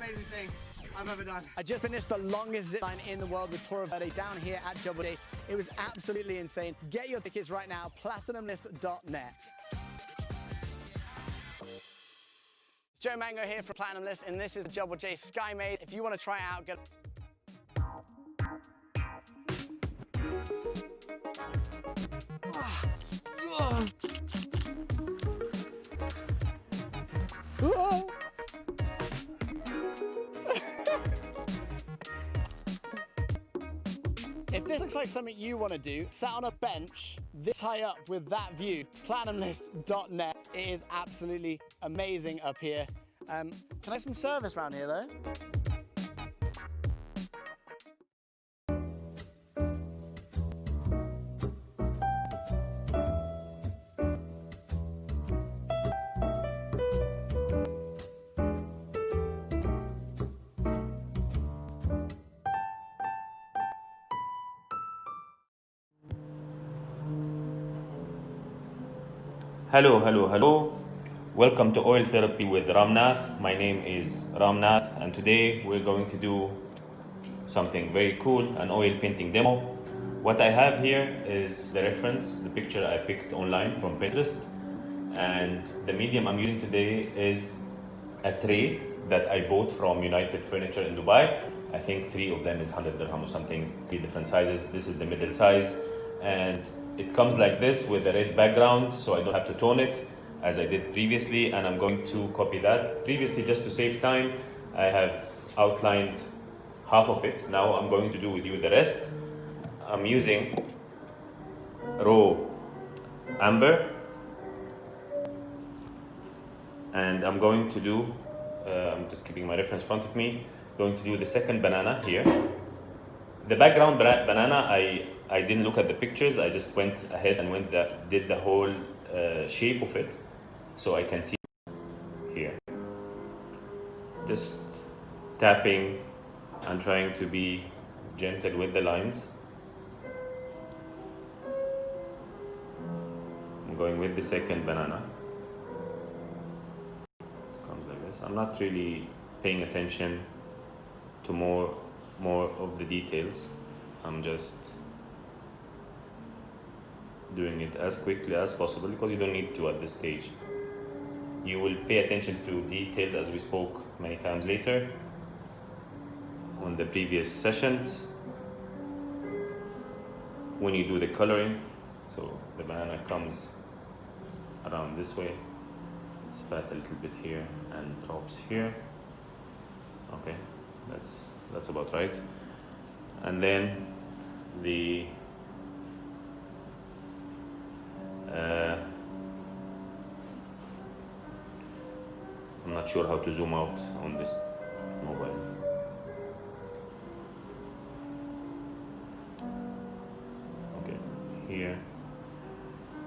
amazing thing I've ever done. I just finished the longest zip line in the world with Torre Verde down here at Double Days. It was absolutely insane. Get your tickets right now, platinumlist.net. It's Joe Mango here from Platinum List, and this is the Double J Sky Maze. If you want to try it out, go. If this looks like something you want to do, sat on a bench this high up with that view, platinumlist.net. It is absolutely amazing up here. Can I have some service around here though? Hello. Welcome to Oil Therapy with Ram Nath. My name is Ram Nath, and today we're going to do something very cool, an oil painting demo. What I have here is the reference, the picture I picked online from Pinterest, and the medium I'm using today is a tray that I bought from United Furniture in Dubai. I think 3 of them is 100 dirham or something, 3 different sizes. This is the middle size, and it comes like this with a red background, so I don't have to tone it as I did previously, and I'm going to copy that. Previously, just to save time, I have outlined half of it. Now I'm going to do with you the rest. I'm using raw amber, and I'm going to do, I'm just keeping my reference in front of me, going to do the second banana here. The background banana, I didn't look at the pictures, I just went ahead and did the whole shape of it, so I can see here. Just tapping and trying to be gentle with the lines. I'm going with the second banana. It comes like this. I'm not really paying attention to more of the details. I'm just doing it as quickly as possible because you don't need to at this stage. You will pay attention to details as we spoke many times later on the previous sessions when you do the coloring. So the banana comes around this way, it's fat a little bit here and drops here. Okay, that's about right. And then the I'm not sure how to zoom out on this mobile. Okay, here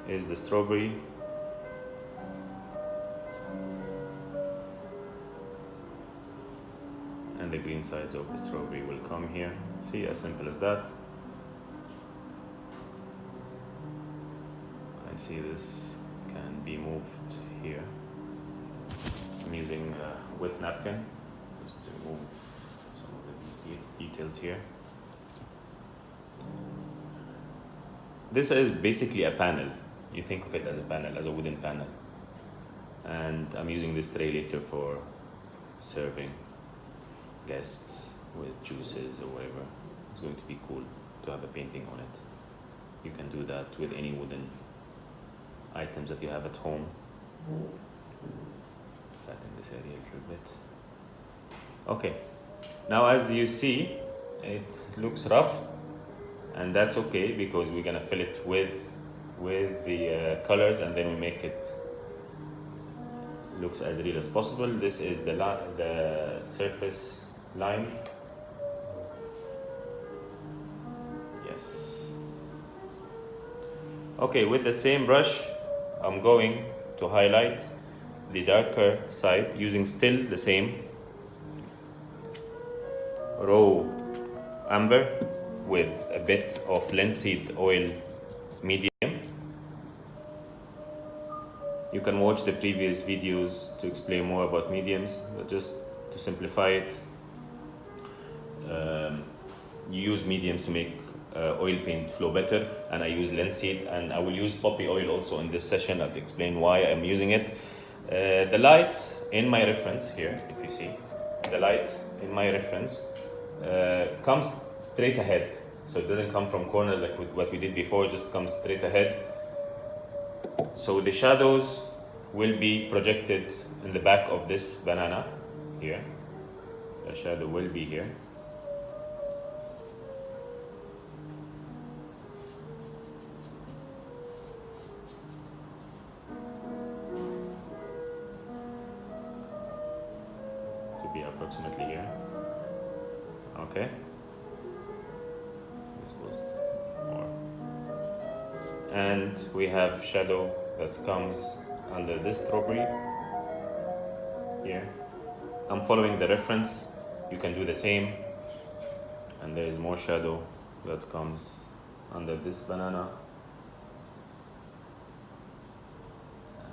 is the strawberry. And the green sides of the strawberry will come here. See, as simple as that. I see this can be moved here. I'm using a wet napkin just to remove some of the details here. This is basically a panel. You think of it as a panel, as a wooden panel. And I'm using this tray later for serving guests with juices or whatever. It's going to be cool to have a painting on it. You can do that with any wooden items that you have at home. Flatten this area a little bit. Okay, now as you see, it looks rough, and that's okay because we're gonna fill it with the colors, and then we make it looks as real as possible. This is the surface line. Yes. Okay, with the same brush, I'm going to highlight the darker side using still the same raw amber with a bit of linseed oil medium. You can watch the previous videos to explain more about mediums, but just to simplify it, you use mediums to make oil paint flow better, and I use linseed, and I will use poppy oil also in this session. I'll explain why I'm using it. The light in my reference here, if you see, the light in my reference comes straight ahead, so it doesn't come from corners like what we did before, it just comes straight ahead. So the shadows will be projected in the back of this banana here. The shadow will be here. To be approximately here. Okay. This goes more. And we have shadow that comes under this strawberry here. I'm following the reference, you can do the same. And there is more shadow that comes under this banana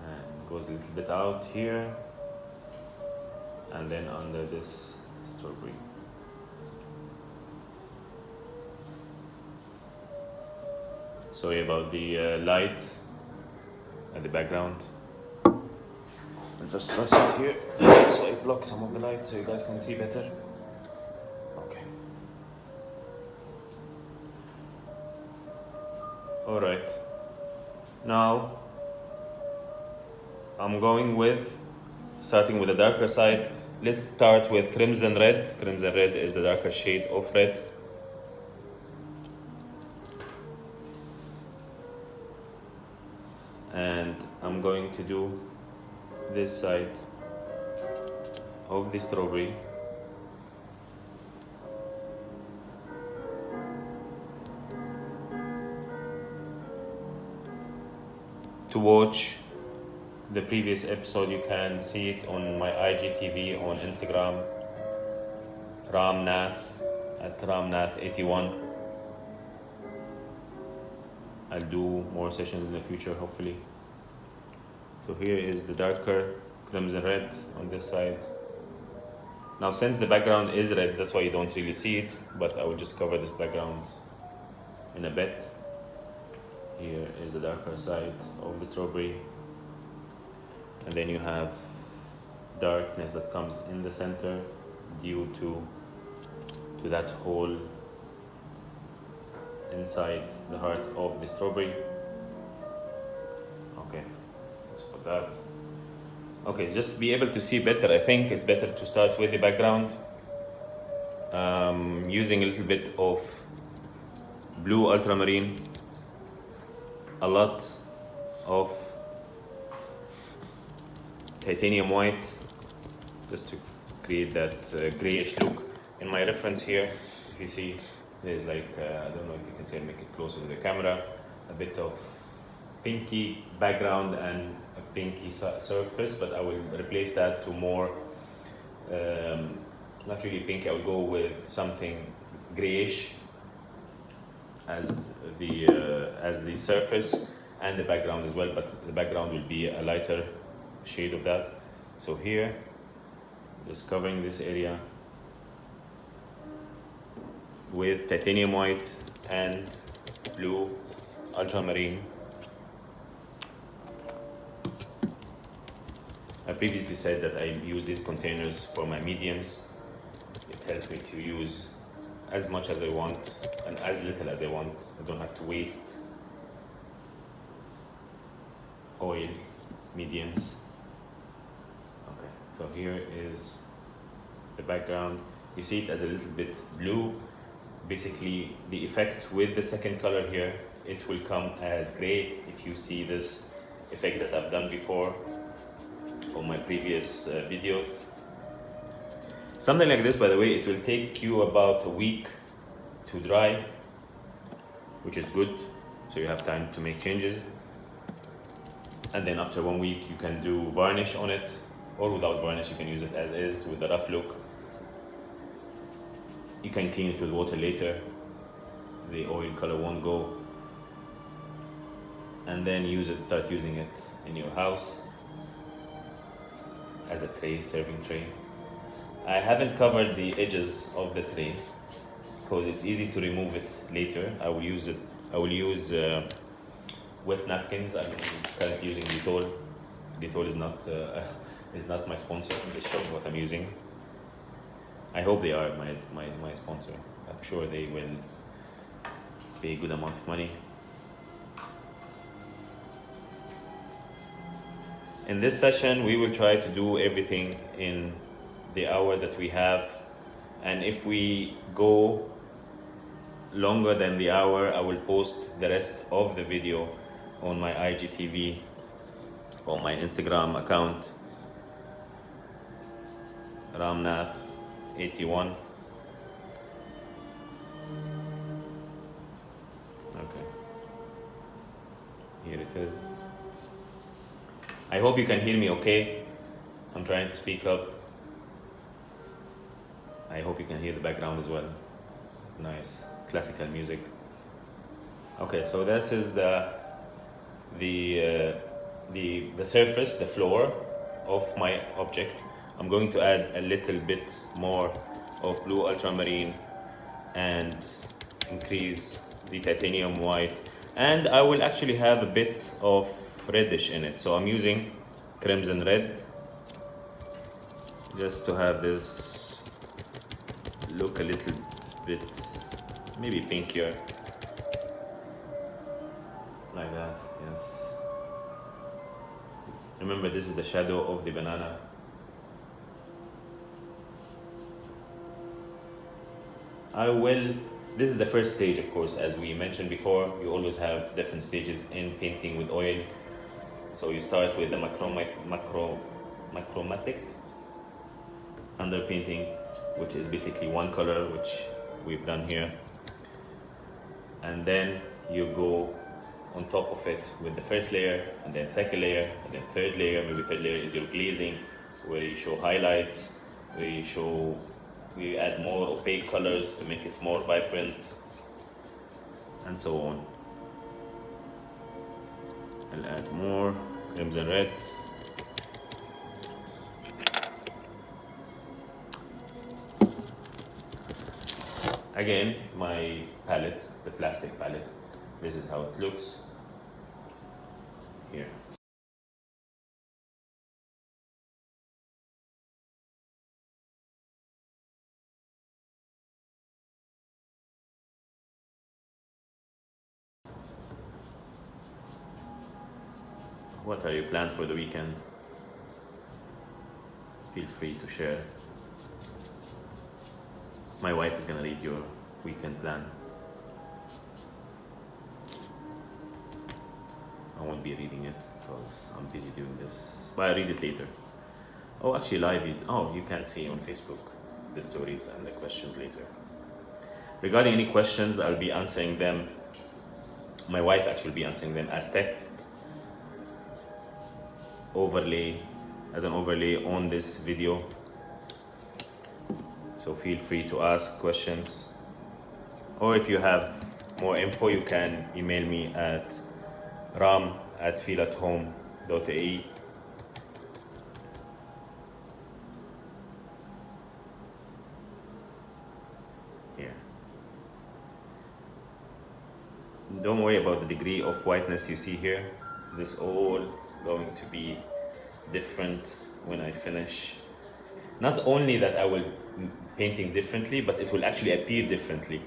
and goes a little bit out here, and then under this strawberry. Sorry about the light at the background. I'll just press it here so I block some of the light so you guys can see better. Okay. Alright. Now I'm going with, starting with the darker side. Let's start with crimson red. Crimson red is the darker shade of red. And I'm going to do this side of the strawberry. To watch the previous episode, you can see it on my IGTV on Instagram, Ram Nath, at Ram Nath 81. I'll do more sessions in the future, hopefully. So here is the darker crimson red on this side. Now, since the background is red, that's why you don't really see it, but I will just cover this background in a bit. Here is the darker side of the strawberry. And then you have darkness that comes in the center due to that hole inside the heart of the strawberry. Okay, let's put that. Okay, just be able to see better, I think it's better to start with the background. Using a little bit of blue ultramarine, a lot of titanium white, just to create that grayish look. In my reference here, if you see, there's like, I don't know if you can say, make it closer to the camera, a bit of pinky background and a pinky surface, but I will replace that to more, not really pink, I will go with something grayish as the surface and the background as well, but the background will be a lighter shade of that. So here, just covering this area with titanium white and blue ultramarine. I previously said that I use these containers for my mediums. It helps me to use as much as I want and as little as I want. I don't have to waste oil mediums. Okay, so here is the background. You see it as a little bit blue. Basically, the effect with the second color here, it will come as gray. If you see this effect that I've done before on my previous videos. Something like this, by the way, it will take you about a week to dry, which is good, so you have time to make changes. And then after 1 week, you can do varnish on it, or without varnish, you can use it as is with the rough look. You can clean it with water later, the oil color won't go. And then start using it in your house as a tray, serving tray. I haven't covered the edges of the tray because it's easy to remove it later. I will use wet napkins. I'm currently using Dettol. Dettol is not is not my sponsor. I'm just showing what I'm using. I hope they are my sponsor. I'm sure they will pay a good amount of money. In this session, we will try to do everything in the hour that we have. And if we go longer than the hour, I will post the rest of the video on my IGTV, on my Instagram account, Ram Nath 81. Okay, here it is. I hope you can hear me okay. I'm trying to speak up. I hope you can hear the background as well. Nice classical music. Okay, so this is the surface, the floor of my object. I'm going to add a little bit more of blue ultramarine and increase the titanium white, and I will actually have a bit of reddish in it, so I'm using crimson red just to have this look a little bit maybe pinkier, like that. Yes, remember this is the shadow of the banana. This is the first stage, of course. As we mentioned before, you always have different stages in painting with oil. So you start with the monochromatic underpainting, which is basically one color, which we've done here. And then you go on top of it with the first layer, and then second layer, and then third layer. Maybe third layer is your glazing, where you show highlights, where you add more opaque colors to make it more vibrant, and so on. I'll add more crimson red. Again, my palette, the plastic palette, this is how it looks here. What are your plans for the weekend? Feel free to share. My wife is gonna read your weekend plan. I won't be reading it because I'm busy doing this, but I'll read it later. Oh, actually live it. Oh, you can see on Facebook the stories and the questions later. Regarding any questions, I'll be answering them. My wife actually will be answering them as text overlay, as an overlay on this video. So feel free to ask questions, or if you have more info, you can email me at ram@feelathome.ae. Here. Don't worry about the degree of whiteness you see here. This all going to be different when I finish. Not only that I will painting differently, but it will actually appear differently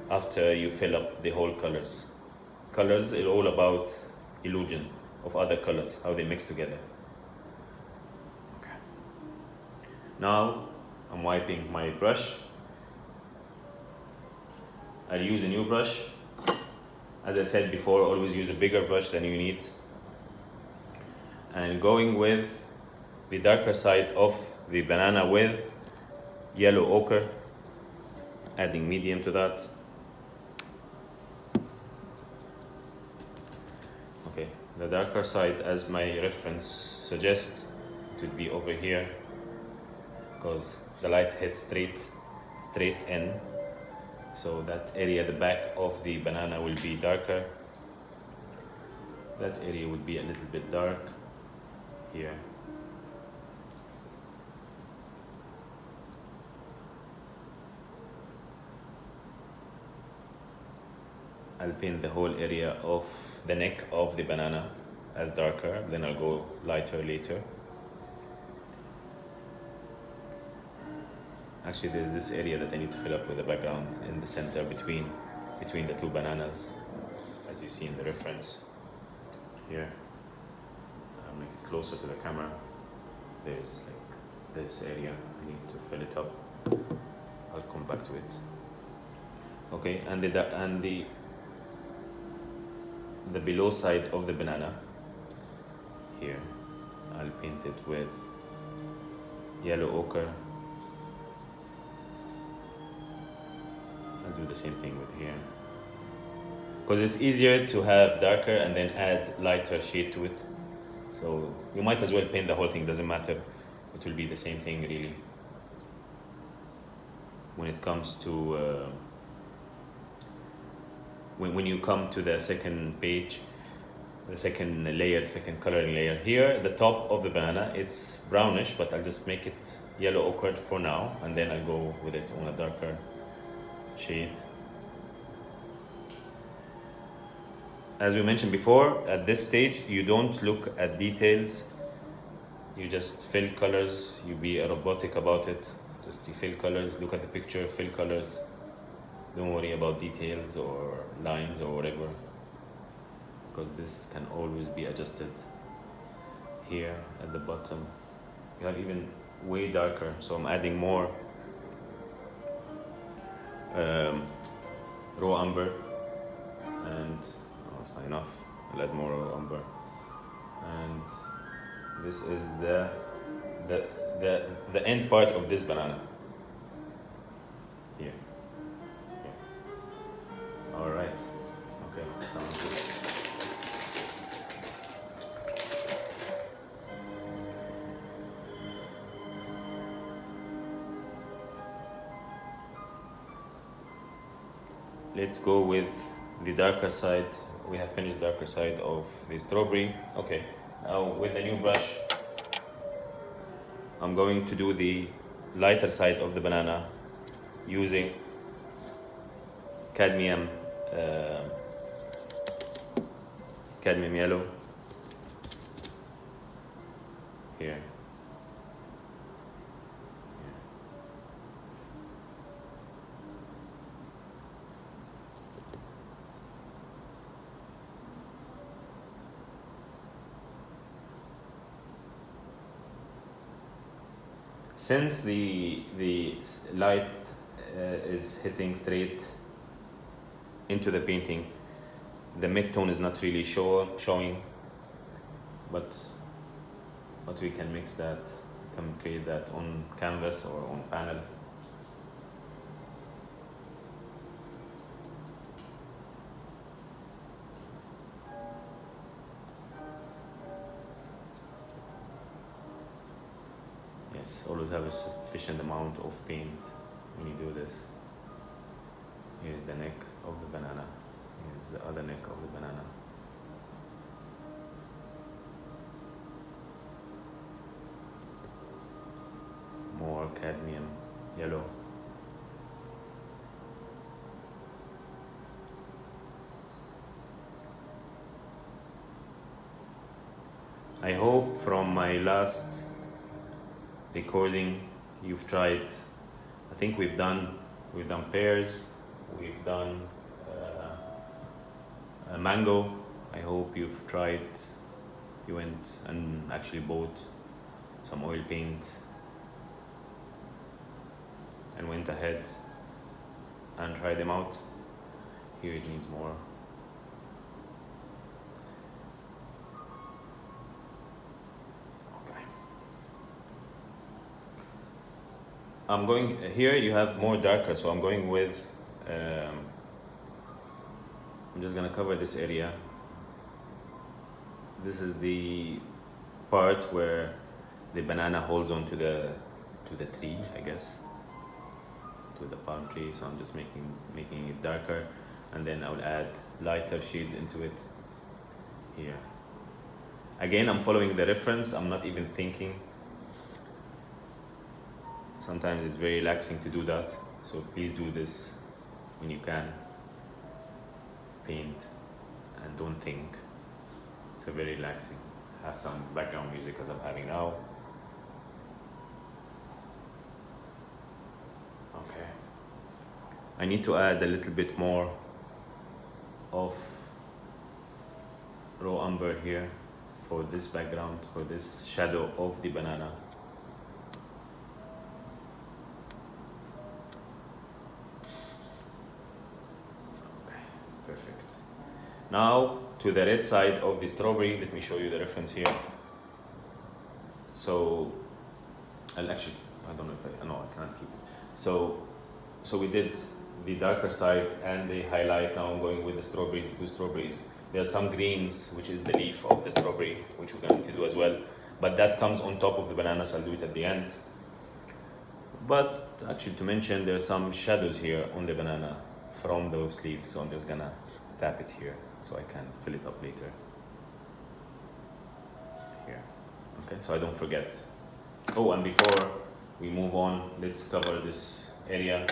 after you fill up the whole colors. Colors is all about illusion of other colors, how they mix together. Okay. Now I'm wiping my brush. I'll use a new brush. As I said before, always use a bigger brush than you need. And going with the darker side of the banana with yellow ochre, adding medium to that. Okay, the darker side, as my reference suggests, it would be over here because the light hits straight in. So that area, the back of the banana, will be darker. That area would be a little bit dark here. I'll paint the whole area of the neck of the banana as darker, then I'll go lighter later. Actually, there's this area that I need to fill up with a background in the center between the two bananas, as you see in the reference here. I'll make it closer to the camera. There's like this area, I need to fill it up. I'll come back to it. Okay, and the below side of the banana here, I'll paint it with yellow ochre. I'll do the same thing with here, because it's easier to have darker and then add lighter shade to it. So you might as well paint the whole thing, doesn't matter, it will be the same thing really. When it comes to when you come to the second page, the second layer, second coloring layer, here the top of the banana, it's brownish, but I'll just make it yellow ochre for now, and then I'll go with it on a darker shade. As we mentioned before, at this stage you don't look at details, you just fill colors. You be robotic about it, just you fill colors, look at the picture, fill colors. Don't worry about details or lines or whatever, because this can always be adjusted. Here at the bottom you have even way darker, so I'm adding more raw umber, and it's not enough, I'll add more raw umber. And this is the end part of this banana here. All right, okay, sounds good. Let's go with the darker side. We have finished the darker side of the strawberry. Okay, now with the new brush, I'm going to do the lighter side of the banana using cadmium yellow here. Since the light is hitting straight into the painting, the mid-tone is not really showing, but we can mix that, can create that on canvas or on panel. Yes, always have a sufficient amount of paint when you do this. Here's the neck of the banana. Here's the other neck of the banana. More cadmium yellow. I hope from my last recording you've tried. I think we've done pears, we've done a mango. I hope you've tried, you went and actually bought some oil paint and went ahead and tried them out. Here it needs more. I'm going here, you have more darker, so I'm going with I'm just gonna cover this area. This is the part where the banana holds on to the tree, I guess, to the palm tree. So I'm just making it darker, and then I'll add lighter shades into it here. Again, I'm following the reference, I'm not even thinking. Sometimes it's very relaxing to do that, so please do this when you can. paint and don't think. It's a very relaxing. Have some background music as I'm having now. Okay. I need to add a little bit more of raw umber here for this background, for this shadow of the banana. Okay, perfect. Now to the red side of the strawberry, let me show you the reference here. So, I'll actually, I don't know if I cannot keep it. So we did the darker side and the highlight. Now I'm going with the strawberries, the two strawberries. There are some greens, which is the leaf of the strawberry, which we're going to do as well. But that comes on top of the banana, so I'll do it at the end. But actually to mention, there are some shadows here on the banana from those leaves. So I'm just gonna tap it here so I can fill it up later. Here, okay, so I don't forget. Oh, and before we move on, let's cover this area.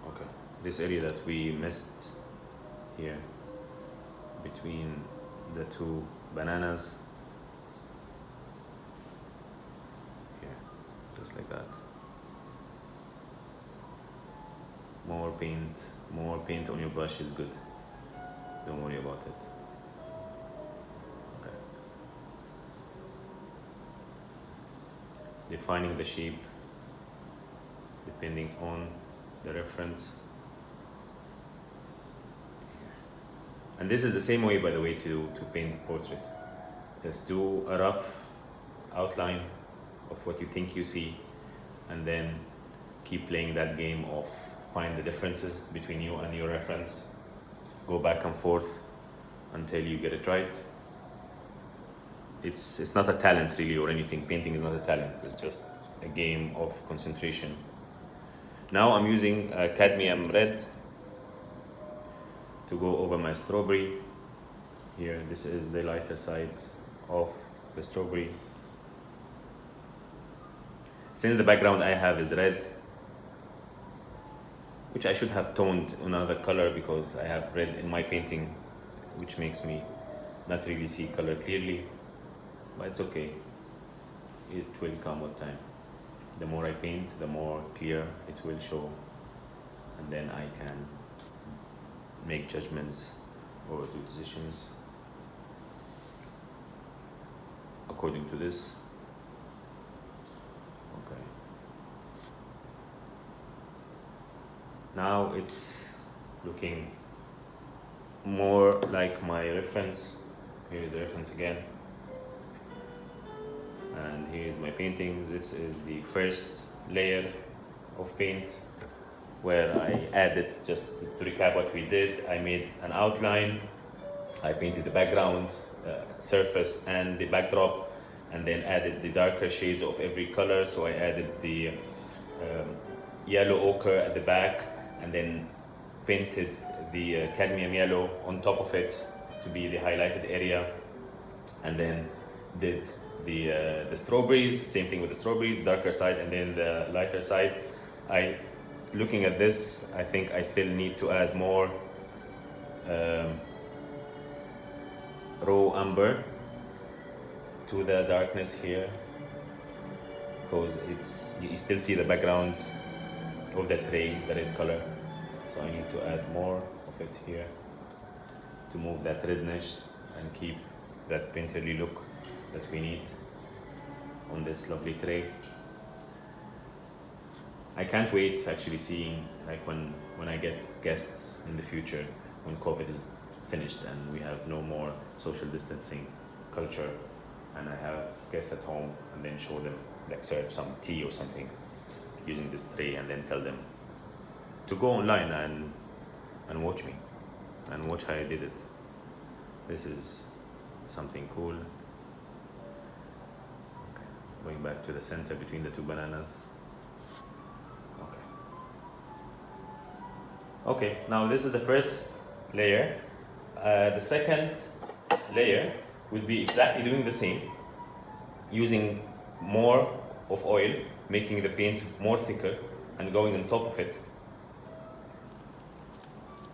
Okay, this area that we missed here between the two bananas. Here, just like that. More paint on your brush is good. Don't worry about it. Okay. Defining the shape depending on the reference. And this is the same way, by the way, to paint portrait. Just do a rough outline of what you think you see, and then keep playing that game of find the differences between you and your reference. Go back and forth until you get it right. It's not a talent really or anything. Painting is not a talent. It's just a game of concentration. Now I'm using cadmium red to go over my strawberry. Here, this is the lighter side of the strawberry. Since the background I have is red, which I should have toned another color because I have red in my painting, which makes me not really see color clearly, but it's okay. It will come with time. The more I paint, the more clear it will show, and then I can make judgments or do decisions according to this. Okay. Now it's looking more like my reference. Here is the reference again. And here is my painting. This is the first layer of paint where I added, just to recap what we did, I made an outline, I painted the background, surface and the backdrop, and then added the darker shades of every color. So I added the yellow ochre at the back, and then painted the cadmium yellow on top of it to be the highlighted area, and then did the strawberries, same thing with the strawberries, darker side and then the lighter side. Looking at this, I think I still need to add more raw umber to the darkness here, because you still see the background of the tray, the red color. So I need to add more of it here to move that redness and keep that painterly look that we need on this lovely tray. I can't wait actually seeing, like, when I get guests in the future, when COVID is finished and we have no more social distancing culture, and I have guests at home, and then show them, like serve some tea or something using this tray, and then tell them to go online and watch me and watch how I did it. This is something cool. Okay. Going back to the center between the two bananas. Okay, now this is the first layer. The second layer would be exactly doing the same, using more of oil making the paint more thicker and going on top of it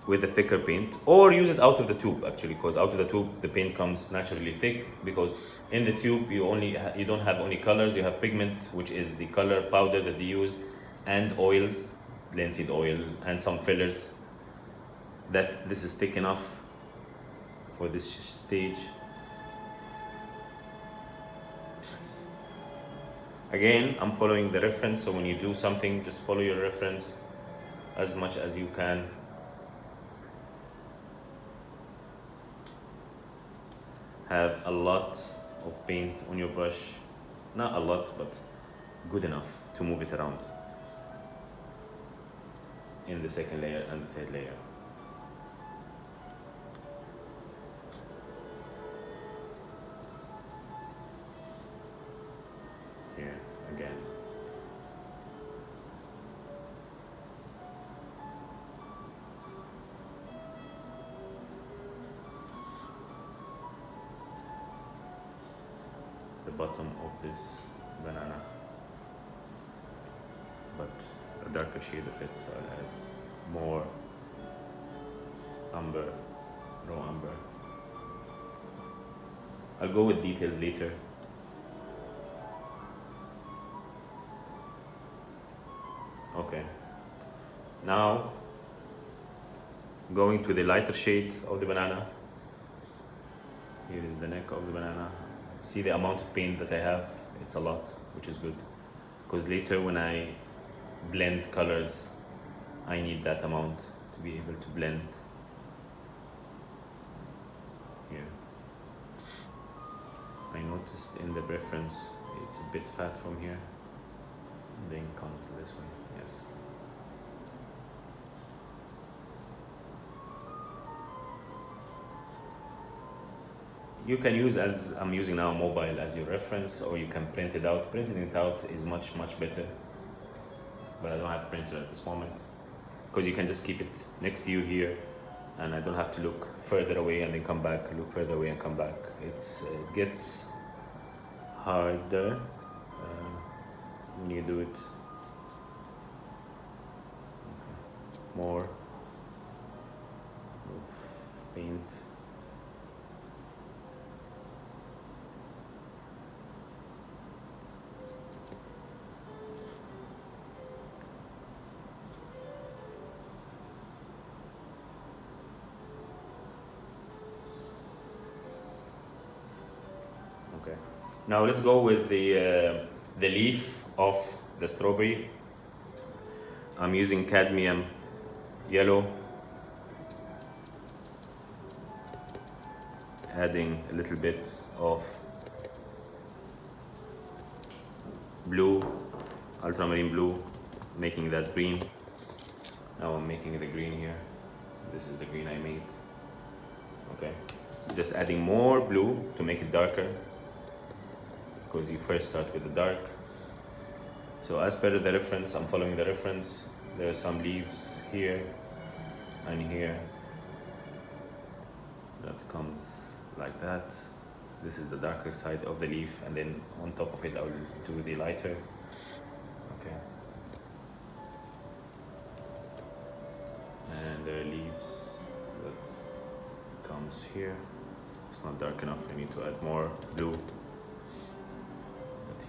with a thicker paint, or use it out of the tube actually, because out of the tube the paint comes naturally thick, because in the tube you don't have only colors, you have pigment, which is the color powder that they use, and oils, linseed oil, and some fillers. That this is thick enough for this stage. Yes. Again, I'm following the reference, so when you do something, just follow your reference as much as you can. Have a lot of paint on your brush, not a lot, but good enough to move it around in the second layer and the third layer. Here again. The bottom of this banana, but a darker shade of it, so I'll add more umber, raw umber. I'll go with details later. Okay, now going to the lighter shade of the banana. Here is the neck of the banana. See the amount of paint that I have? It's a lot, which is good, because later when I blend colors, I need that amount to be able to blend. Here, I noticed in the reference it's a bit fat from here, and then comes this way. Yes. You can use, as I'm using now, mobile as your reference, or you can print it out. Printing it out is much better, but I don't have a printer at this moment, because you can just keep it next to you here, and I don't have to look further away and then come back, look further away and come back. It gets harder when you do it. Okay. More paint. Okay. Now let's go with the leaf of the strawberry. I'm using cadmium yellow, adding a little bit of blue, ultramarine blue, making that green. Now I'm making the green here. This is the green I made. Okay. Just adding more blue to make it darker, because you first start with the dark. So as per the reference, I'm following the reference. There are some leaves here and here that comes like that. This is the darker side of the leaf, and then on top of it I will do the lighter. Okay. And there are leaves that comes here. It's not dark enough, I need to add more blue.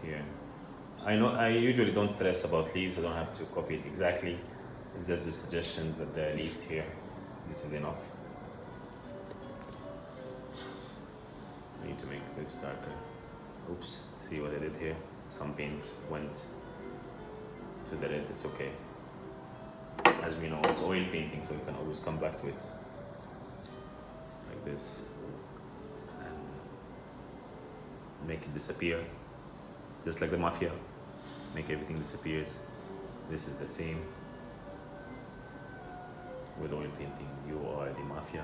Here, I know I usually don't stress about leaves. I don't have to copy it exactly. It's just the suggestions that there are leaves here. This is enough. I need to make this darker. Oops, see what I did here? Some paint went to the red. It's okay. As we know, it's oil painting, so you can always come back to it like this and make it disappear. Just like the mafia, make everything disappears. This is the same with oil painting. You are the mafia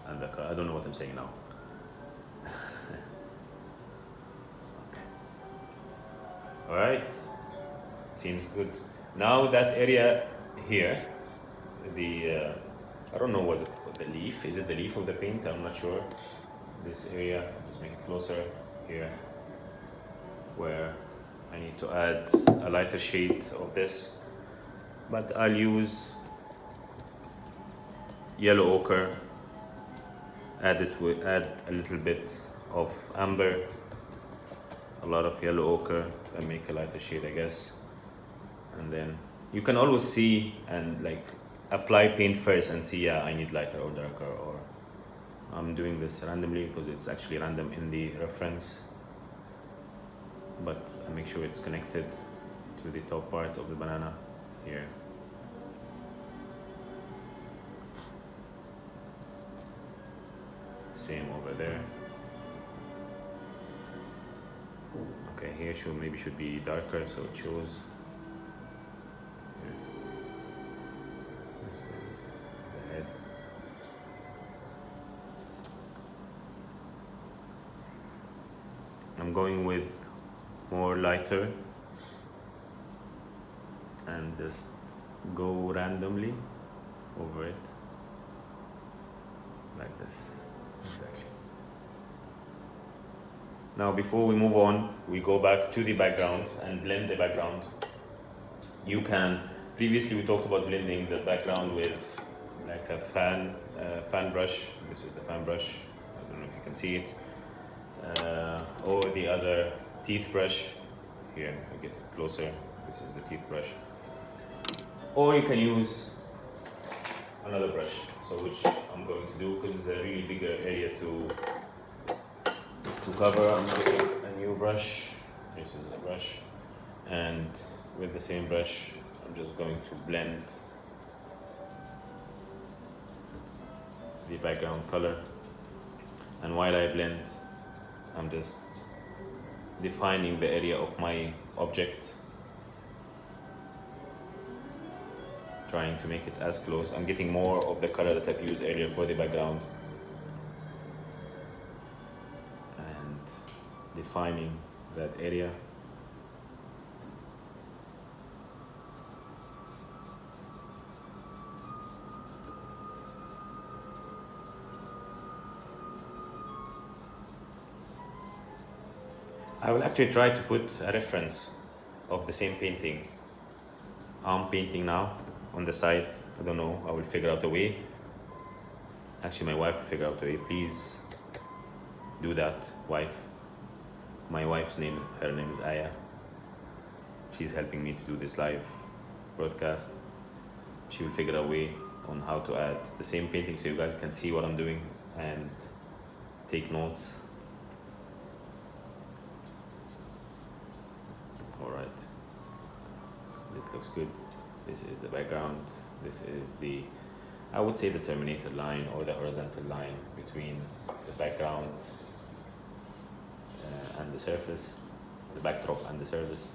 and the car. I don't know what I'm saying now. Okay. All right, seems good. Now that area here, the I don't know what's it called, the leaf. Is it the leaf of the paint? I'm not sure. This area, just make it closer here, where I need to add a lighter shade of this, but I'll use yellow ochre, add a little bit of amber, a lot of yellow ochre, and make a lighter shade, I guess. And then you can always see and like apply paint first and see, yeah, I need lighter or darker, or I'm doing this randomly because it's actually random in the reference, but I make sure it's connected to the top part of the banana here. Same over there. Okay, here maybe should be darker so it shows. This is the head. I'm going with more lighter and just go randomly over it like this. Exactly. Now before we move on, we go back to the background and blend the background. You can, previously we talked about blending the background with like a fan brush. This is the fan brush, I don't know if you can see it. Or the other teeth brush. Here, I'll get it closer. This is the teeth brush. Or you can use another brush, so which I'm going to do because it's a really bigger area to cover. I'm taking a new brush. This is a brush, and with the same brush, I'm just going to blend the background color. And while I blend, I'm just defining the area of my object, trying to make it as close. I'm getting more of the color that I've used earlier for the background and defining that area. I will actually try to put a reference of the same painting I'm painting now on the side. I don't know, I will figure out a way. Actually, my wife will figure out a way. Please do that, wife. My wife's name, her name is Aya. She's helping me to do this live broadcast. She will figure a way on how to add the same painting so you guys can see what I'm doing and take notes. Alright, this looks good. This is the background. This is the, I would say, the terminated line or the horizontal line between the background and the surface, the backdrop and the surface.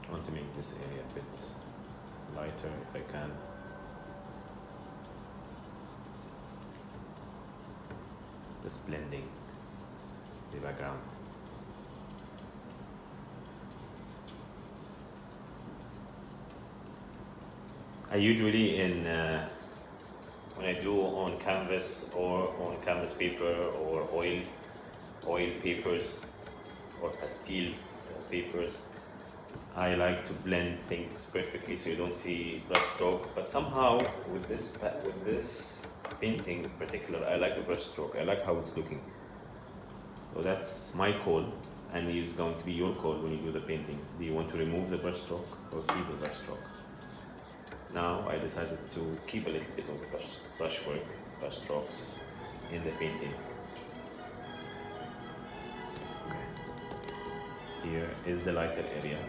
I want to make this area a bit lighter if I can. Just blending the background. I usually when I do on canvas or on canvas paper or oil papers or pastel papers, I like to blend things perfectly so you don't see brush stroke. But somehow with this painting in particular, I like the brush stroke. I like how it's looking. So that's my call, and it's going to be your call when you do the painting. Do you want to remove the brush stroke or keep the brush stroke? Now I decided to keep a little bit of the brush strokes in the painting. Okay. Here is the lighter area.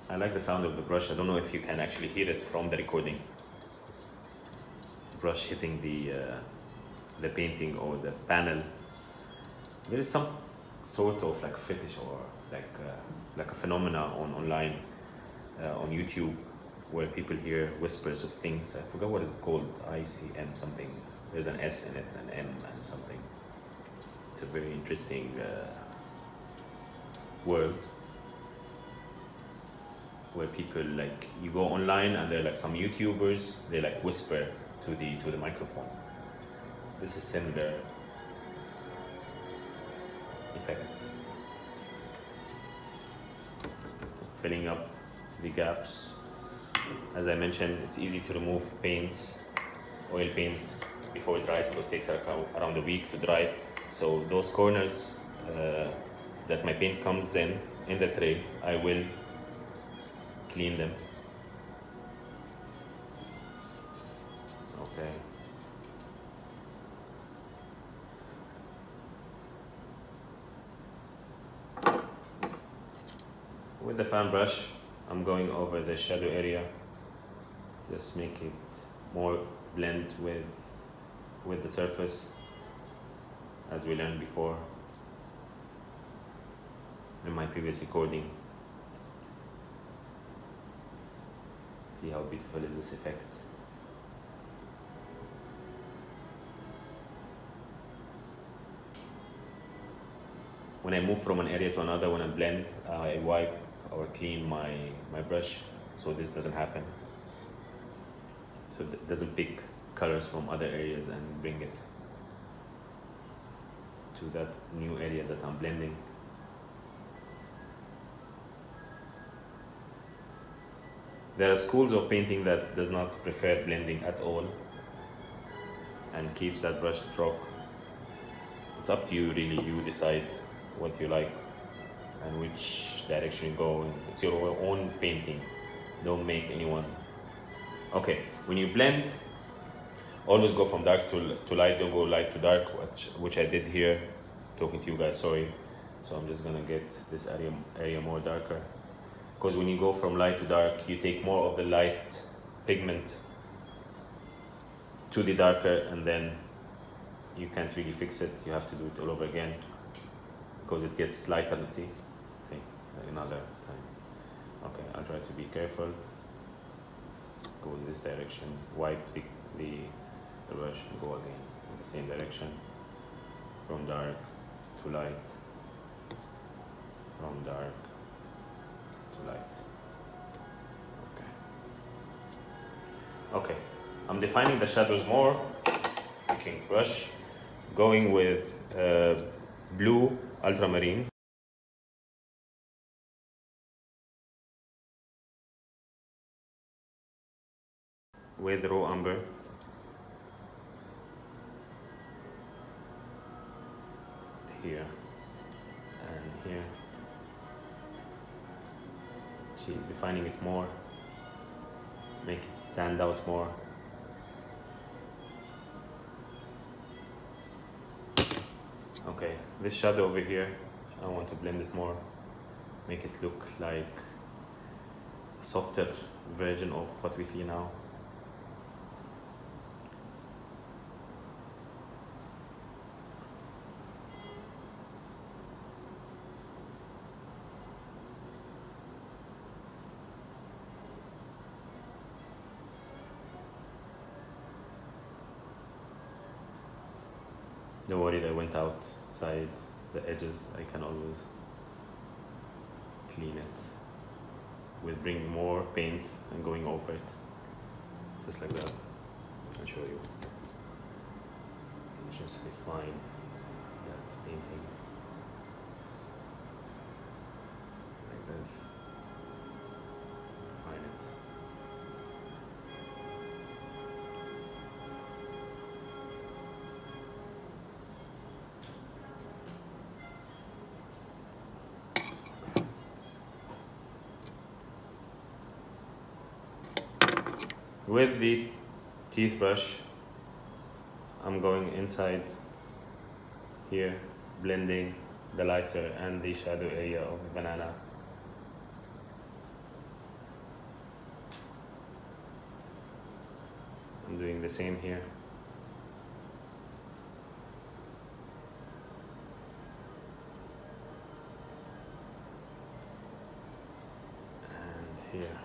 I like the sound of the brush. I don't know if you can actually hear it from the recording. The brush hitting the painting or the panel. There is some sort of like fetish or like a phenomena online on YouTube where people hear whispers of things. I forgot what it's called. ICM something. There's an S in it, an M and something. It's a very interesting word. where people like, you go online and they're like some YouTubers, they like whisper to the microphone. This is similar effect. Filling up the gaps. As I mentioned, it's easy to remove paints, oil paint, before it dries, because it takes around a week to dry. So those corners that my paint comes in the tray, I will clean them. Okay. With the fan brush, I'm going over the shadow area. Just make it more blend with the surface, as we learned before in my previous recording. See how beautiful is this effect. When I move from an area to another, when I blend, I wipe or clean my brush, so this doesn't happen. So it doesn't pick colors from other areas and bring it to that new area that I'm blending. There are schools of painting that does not prefer blending at all and keeps that brush stroke. It's up to you really, you decide what you like and which direction you go in. It's your own painting. Don't make anyone. Okay, when you blend, always go from dark to light, don't go light to dark, which I did here, talking to you guys, sorry. So I'm just gonna get this area more darker. Because when you go from light to dark, you take more of the light pigment to the darker, and then you can't really fix it. You have to do it all over again because it gets lighter. See? Okay, another time. Okay, I'll try to be careful. Let's go in this direction. Wipe the brush and go again in the same direction. From dark to light. From dark to light. Okay, I'm defining the shadows more. Picking brush, going with blue ultramarine. With raw umber. Here and here. See, defining it more, make it stand out more. Okay, this shadow over here, I want to blend it more, make it look like a softer version of what we see now. Don't worry, I went outside the edges. I can always clean it with bringing more paint and going over it, just like that. I'll show you. Just refine that painting like this. Refine it. With the teeth brush, I'm going inside here, blending the lighter and the shadow area of the banana. I'm doing the same here. And here.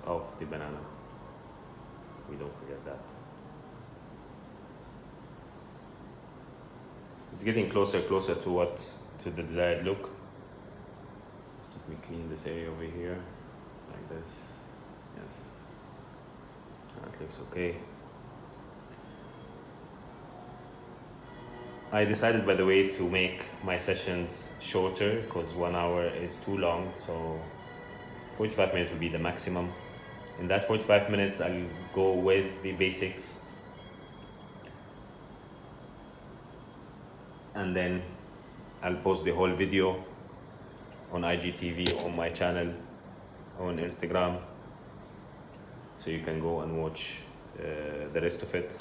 of the banana. We don't forget that. It's getting closer to the desired look. Just let me clean this area over here, like this. Yes, that looks okay. I decided, by the way, to make my sessions shorter because 1 hour is too long, so 45 minutes will be the maximum. In that 45 minutes, I'll go with the basics, and then I'll post the whole video on IGTV, on my channel, on Instagram, so you can go and watch the rest of it.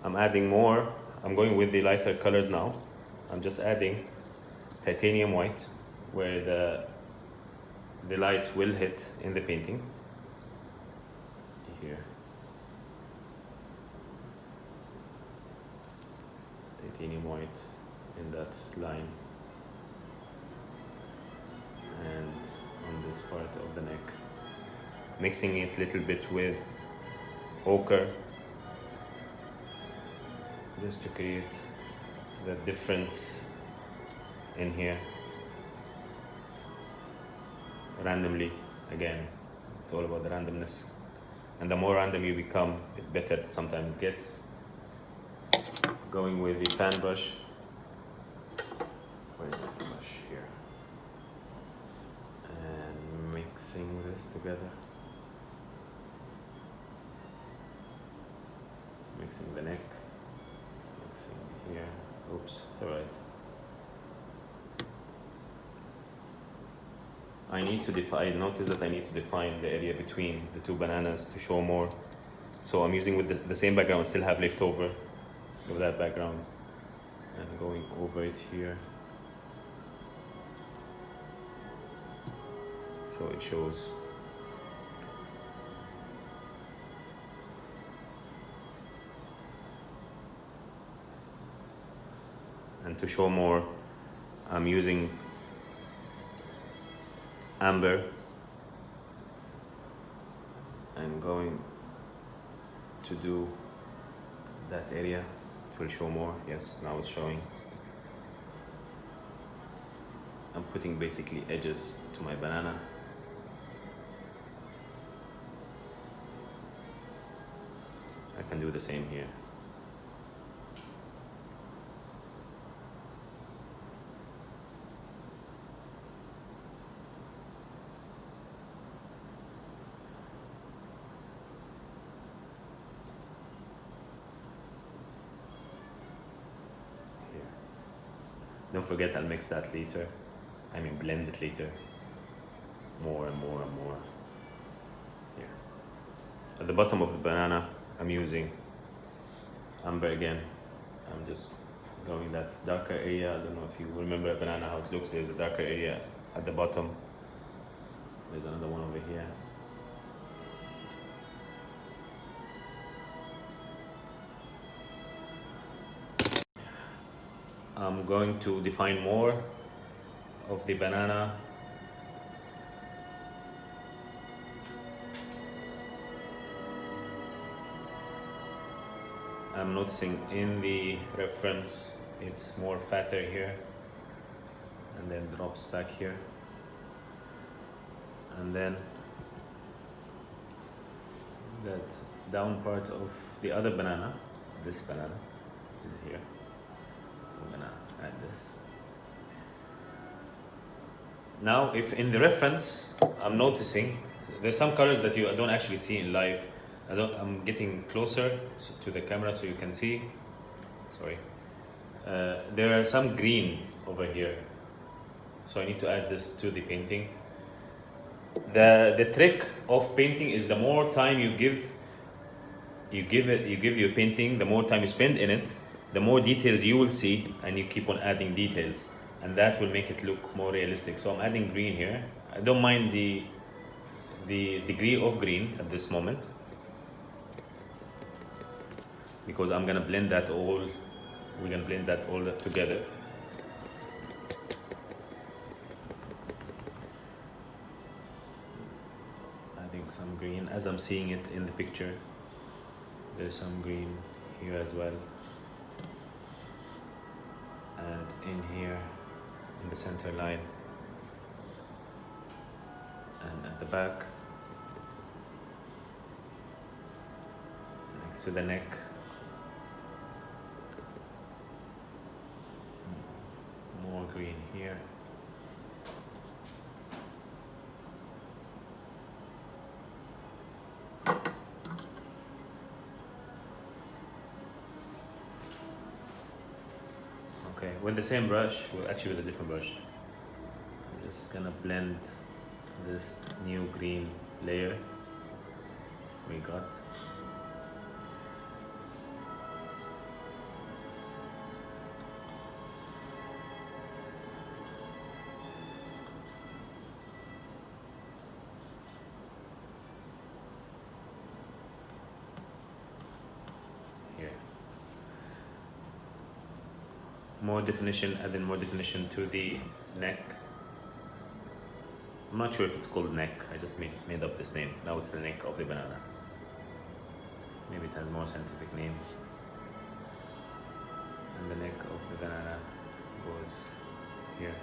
I'm adding more. I'm going with the lighter colors now. I'm just adding titanium white where the light will hit in the painting. Here. Titanium white in that line. And on this part of the neck. Mixing it a little bit with ochre, just to create the difference in here. Randomly, again, it's all about the randomness. And the more random you become, the better sometimes it gets. Going with the fan brush. Where's the fan brush? Here. And mixing this together. Mixing the neck. Here, oops, it's alright. Notice that I need to define the area between the two bananas to show more. So I'm using with the same background, still have leftover of that background, and going over it here. So it shows. And to show more, I'm using amber. I'm going to do that area. It will show more. Yes, now it's showing. I'm putting basically edges to my banana. I can do the same here. Don't forget, I'll mix that later. I mean, blend it later. More and more and more. Here. At the bottom of the banana, I'm using amber again. I'm just going that darker area. I don't know if you remember a banana, how it looks. There's a darker area at the bottom. There's another one over here. I'm going to define more of the banana. I'm noticing in the reference it's more fatter here and then drops back here, and then that down part of the other banana, this banana is here. I'm gonna add this. Now, if in the reference, I'm noticing there's some colors that I don't actually see in live. I'm getting closer to the camera so you can see. Sorry. There are some green over here, so I need to add this to the painting. The trick of painting is the more time you give your painting, the more time you spend in it, the more details you will see, and you keep on adding details, and that will make it look more realistic. So I'm adding green here. I don't mind the degree of green at this moment, because I'm gonna blend that all. We're gonna blend that all together. mean, as I'm seeing it in the picture, there's some green here as well, and in here in the center line, and at the back next to the neck. More green here. Okay, with the same brush, well, actually with a different brush, I'm just gonna blend this new green layer we got. Here. More definition, adding more definition to the neck. I'm not sure if it's called neck, I just made up this name. Now it's the neck of the banana. Maybe it has more scientific name. And the neck of the banana goes here.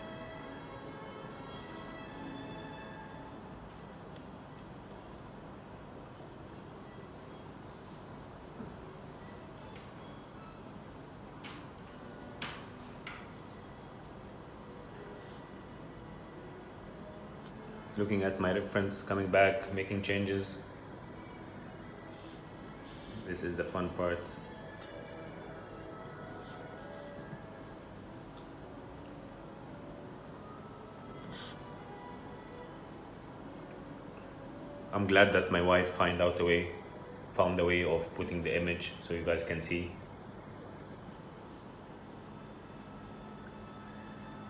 Looking at my reference, coming back, making changes. This is the fun part. I'm glad that my wife found a way of putting the image so you guys can see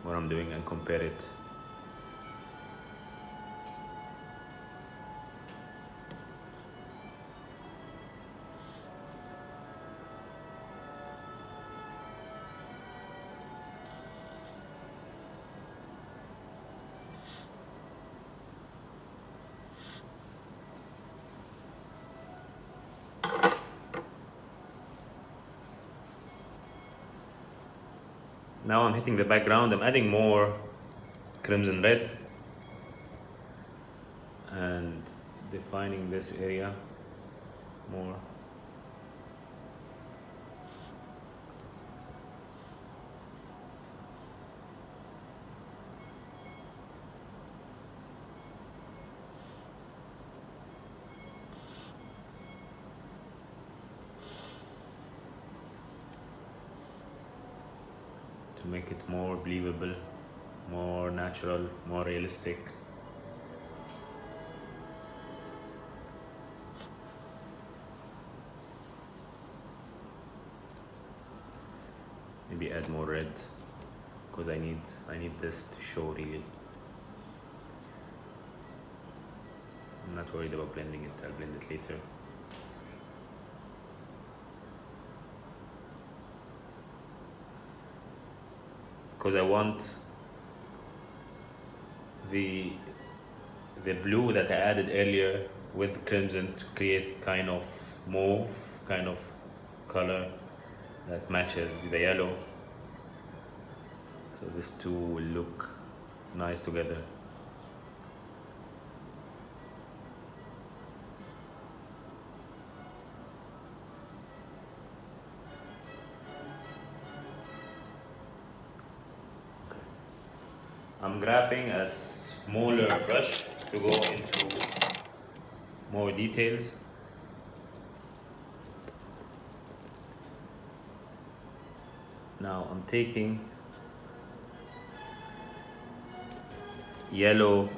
what I'm doing and compare it. Now I'm hitting the background, I'm adding more crimson red and defining this area more. To make it more believable, more natural, more realistic. Maybe add more red because I need this to show really. I'm not worried about blending it, I'll blend it later. Because I want the blue that I added earlier with crimson to create kind of mauve kind of color that matches the yellow. So these two will look nice together. I'm grabbing a smaller brush to go into more details. Now I'm taking yellow,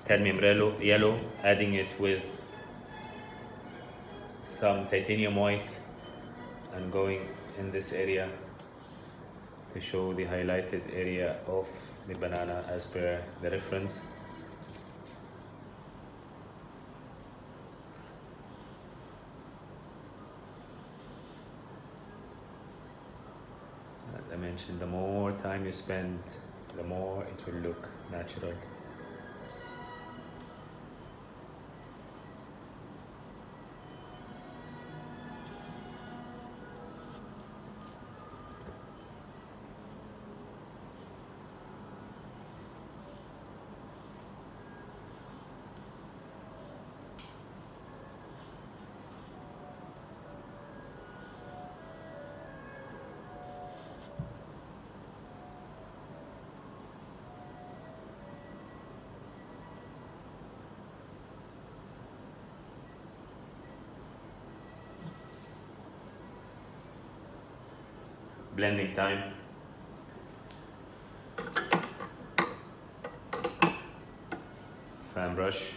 cadmium yellow, adding it with some titanium white and going in this area to show the highlighted area of the banana as per the reference. As I mentioned, the more time you spend, the more it will look natural. blending time. Fan brush.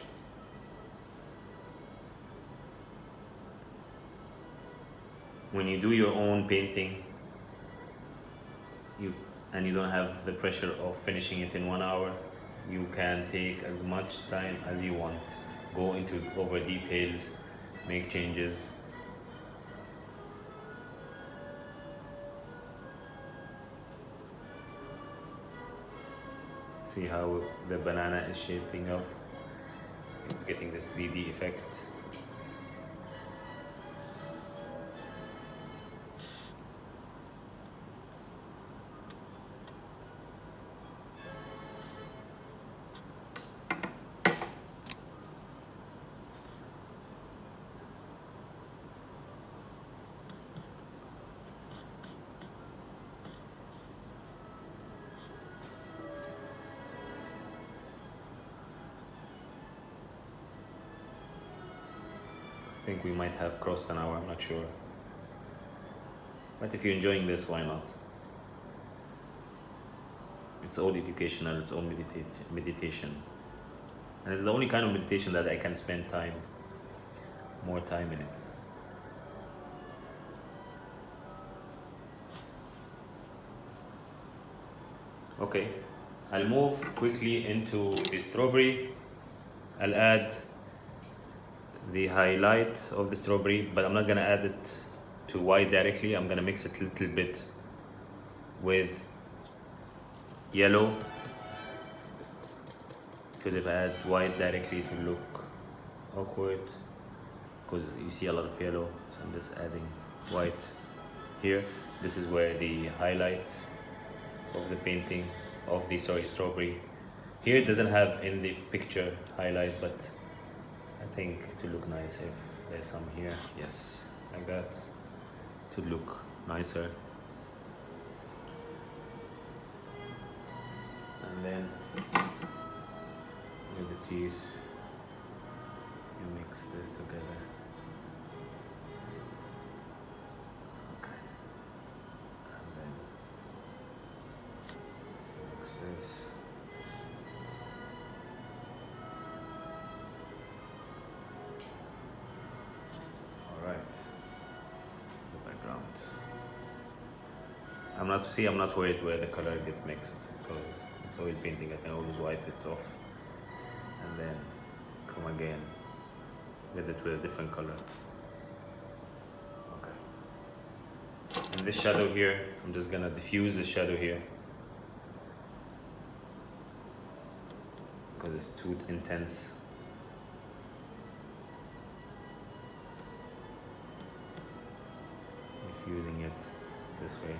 When you do your own painting, you don't have the pressure of finishing it in 1 hour, you can take as much time as you want. Go into over details, make changes. See how the banana is shaping up? It's getting this 3D effect. I think we might have crossed an hour, I'm not sure. But if you're enjoying this, why not? It's all educational, it's all meditation. And it's the only kind of meditation that I can spend more time in it. Okay, I'll move quickly into the strawberry. I'll add the highlight of the strawberry, but I'm not gonna add it to white directly. I'm gonna mix it a little bit with yellow, because if I add white directly it will look awkward, because you see a lot of yellow. So I'm just adding white here. This is where the highlight of the painting of the strawberry. Here it doesn't have in the picture highlight, but I think to look nice if there's some here. Yes, like that, to look nicer. And then with the teeth, you mix this together. Okay. And then mix this. Alright. The background. I'm not worried where the color gets mixed, because it's oil painting. I can always wipe it off and then come again with it with a different color. Okay. And this shadow here, I'm just gonna diffuse the shadow here because it's too intense. Diffusing it this way.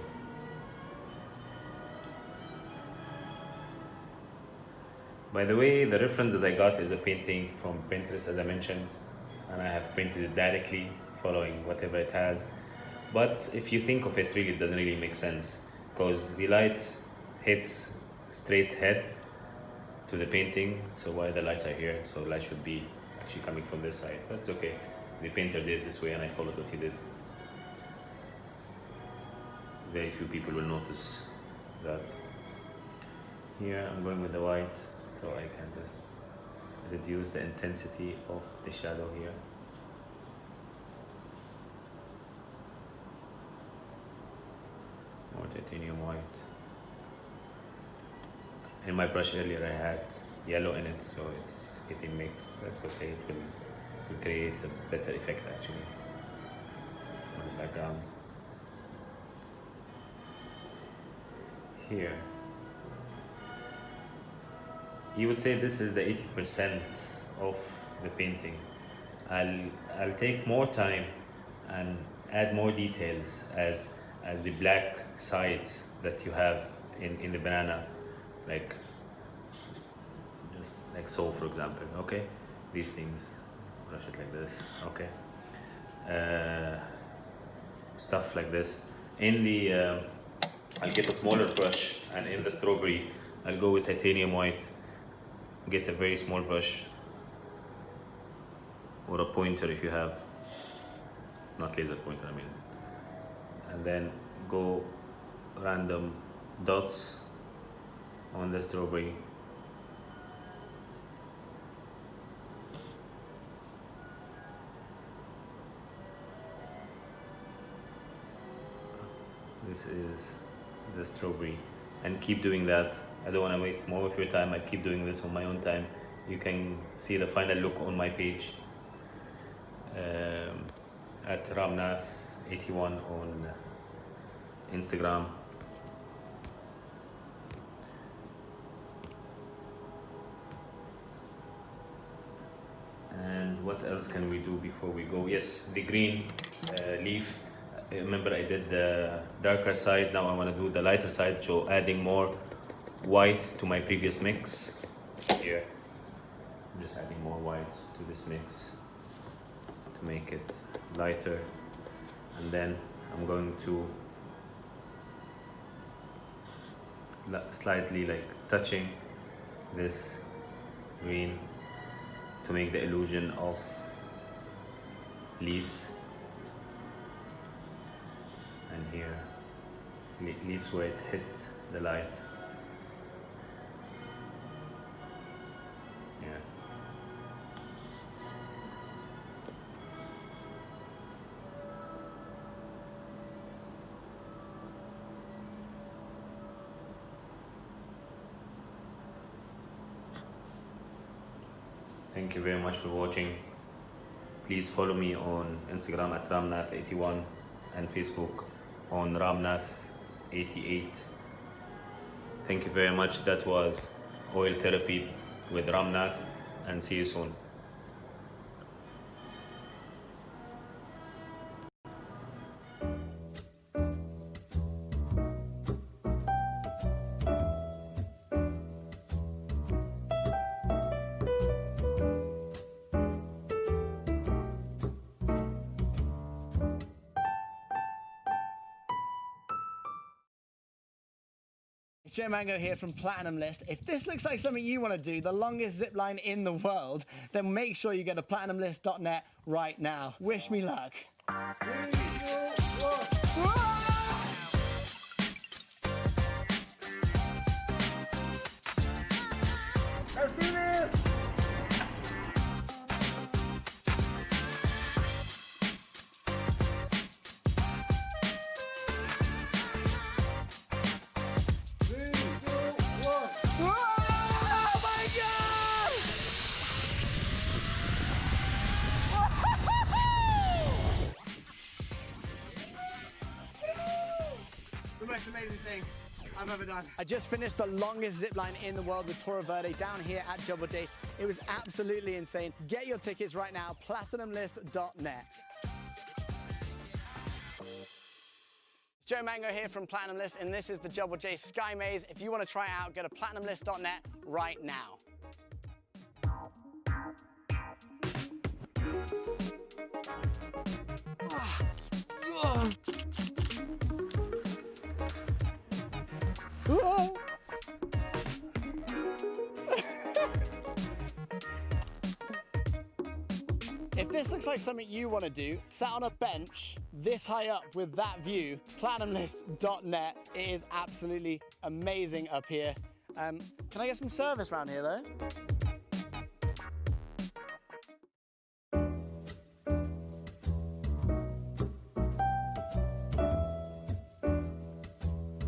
By the way, the reference that I got is a painting from Pinterest, as I mentioned, and I have painted it directly following whatever it has. But if you think of it, really, it doesn't really make sense, because the light hits straight head to the painting. So why the lights are here? So the light should be actually coming from this side. That's okay. The painter did it this way and I followed what he did. Very few people will notice that. Here I'm going with the white, so I can just reduce the intensity of the shadow here. More titanium white. In my brush earlier I had yellow in it, so it's getting mixed. That's okay, it will create a better effect actually on the background. Here, you would say this is the 80% of the painting. I'll take more time and add more details as the black sides that you have in the banana, like just like so, for example. Okay, these things, brush it like this. Okay, stuff like this. In the I'll get a smaller brush, and in the strawberry I'll go with titanium white. Get a very small brush or a pointer if you have, not laser pointer I mean, and then go random dots on the strawberry. This is the strawberry, and keep doing that. I don't want to waste more of your time. I keep doing this on my own time. You can see the final look on my page at Ram Nath 81 on Instagram. And what else can we do before we go? Yes, the green leaf. Remember, I did the darker side. Now I want to do the lighter side, so adding more white to my previous mix. Here, I'm just adding more white to this mix to make it lighter, and then I'm going to slightly like touching this green to make the illusion of leaves. And here, leaves where it hits the light. Yeah. Thank you very much for watching. Please follow me on Instagram at ramnath81 and Facebook on ramnath88. Thank you very much. That was oil therapy with Ram Nath, and see you soon. It's Joe Mango here from Platinum List. If this looks like something you want to do, the longest zip line in the world, then make sure you go to platinumlist.net right now. Wish me luck. 3, 2, 1. Let's do this! The most amazing thing I've ever done. I just finished the longest zip line in the world with Torre Verde down here at Jumbo Jace. It was absolutely insane. Get your tickets right now, platinumlist.net. It's Joe Mango here from Platinum List, and this is the Jumbo Jace Sky Maze. If you want to try it out, go to platinumlist.net right now. Whoa. If this looks like something you want to do, sat on a bench this high up with that view, platinumlist.net. It is absolutely amazing up here. Can I get some service around here though?